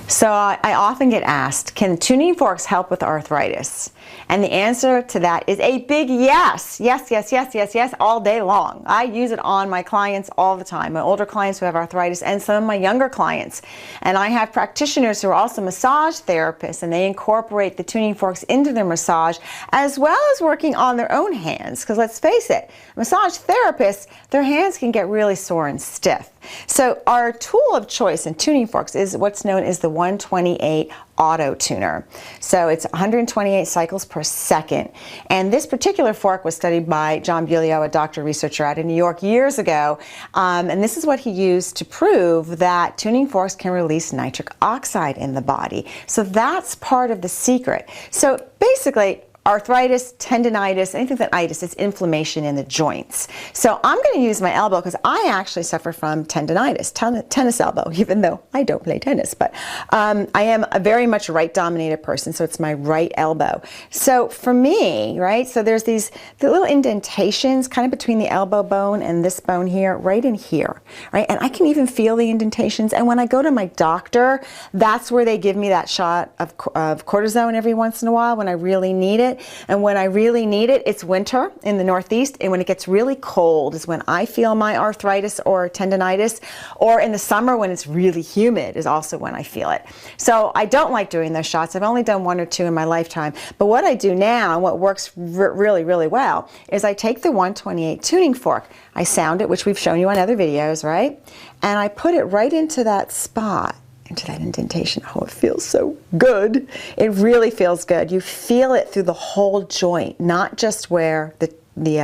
So I often get asked, can tuning forks help with arthritis? And the answer to that is a big yes. Yes, yes, yes, yes, yes, all day long. I use it on my clients all the time, my older clients who have arthritis and some of my younger clients. And I have practitioners who are also massage therapists, and they incorporate the tuning forks into their massage as well as working on their own hands. Because let's face it, massage therapists, their hands can get really sore and stiff. So our tool of choice in tuning forks is what's known as the 128 auto tuner. So it's 128 cycles per second. And this particular fork was studied by John Bulio, a doctor researcher out in New York years ago. And this is what he used to prove that tuning forks can release nitric oxide in the body. So that's part of the secret. So basically, arthritis, tendonitis, anything with an itis, it's inflammation in the joints. So I'm going to use my elbow because I actually suffer from tendonitis, tennis elbow, even though I don't play tennis. But I am a very much right-dominated person, so it's my right elbow. So for me, right, so there's the little indentations kind of between the elbow bone and this bone here, right in here, right? And I can even feel the indentations. And when I go to my doctor, that's where they give me that shot of cortisone every once in a while when I really need it. And when I really need it, it's winter in the Northeast, and when it gets really cold is when I feel my arthritis or tendonitis, or in the summer when it's really humid is also when I feel it. So I don't like doing those shots. I've only done 1 or 2 in my lifetime. But what I do now, and what works really, really well, is I take the 128 tuning fork, I sound it, which we've shown you on other videos, right? And I put it right into that spot, into that indentation. Oh, it feels so good. It really feels good. You feel it through the whole joint, not just where the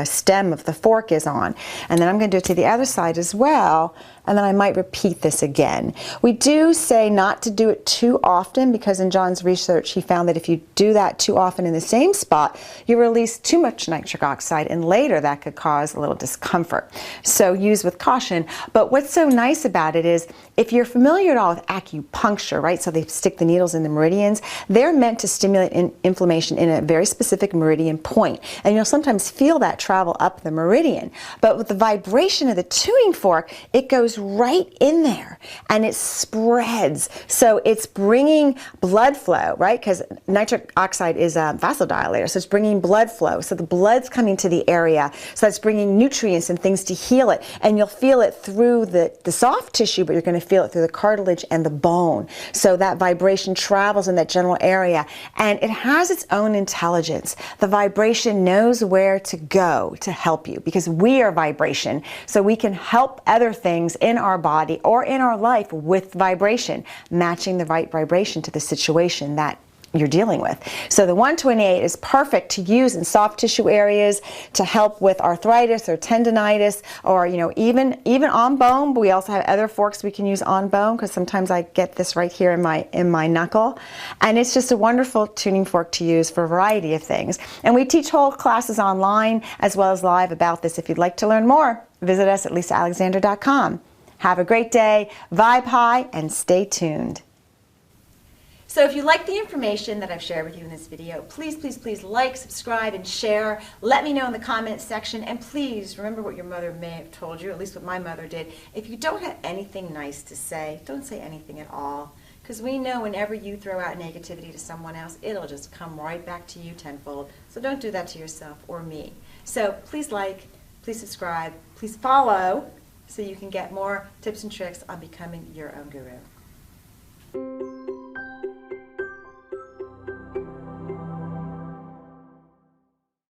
stem of the fork is on. And then I'm going to do it to the other side as well, and then I might repeat this again. We do say not to do it too often because in John's research he found that if you do that too often in the same spot, you release too much nitric oxide, and later that could cause a little discomfort. So use with caution. But what's so nice about it is if you're familiar at all with acupuncture, right, so they stick the needles in the meridians, they're meant to stimulate inflammation in a very specific meridian point. And you'll sometimes feel that travel up the meridian. But with the vibration of the tuning fork, it goes right in there and it spreads. So it's bringing blood flow, right? Because nitric oxide is a vasodilator, so it's bringing blood flow. So the blood's coming to the area, so that's bringing nutrients and things to heal it. And you'll feel it through the soft tissue, but you're going to feel it through the cartilage and the bone. So that vibration travels in that general area, and it has its own intelligence. The vibration knows where to go to help you, because we are vibration, so we can help other things in our body or in our life with vibration, matching the right vibration to the situation that you're dealing with. So the 128 is perfect to use in soft tissue areas to help with arthritis or tendonitis, or even on bone. But we also have other forks we can use on bone, because sometimes I get this right here in my knuckle, and it's just a wonderful tuning fork to use for a variety of things. And we teach whole classes online as well as live about this. If you'd like to learn more, visit us at lisaalexander.com. Have a great day, vibe high, and stay tuned. So if you like the information that I've shared with you in this video, please, please, please like, subscribe, and share. Let me know in the comments section. And please remember what your mother may have told you, at least what my mother did. If you don't have anything nice to say, don't say anything at all. Because we know whenever you throw out negativity to someone else, it'll just come right back to you tenfold. So don't do that to yourself or me. So please like, please subscribe, please follow, so you can get more tips and tricks on becoming your own guru.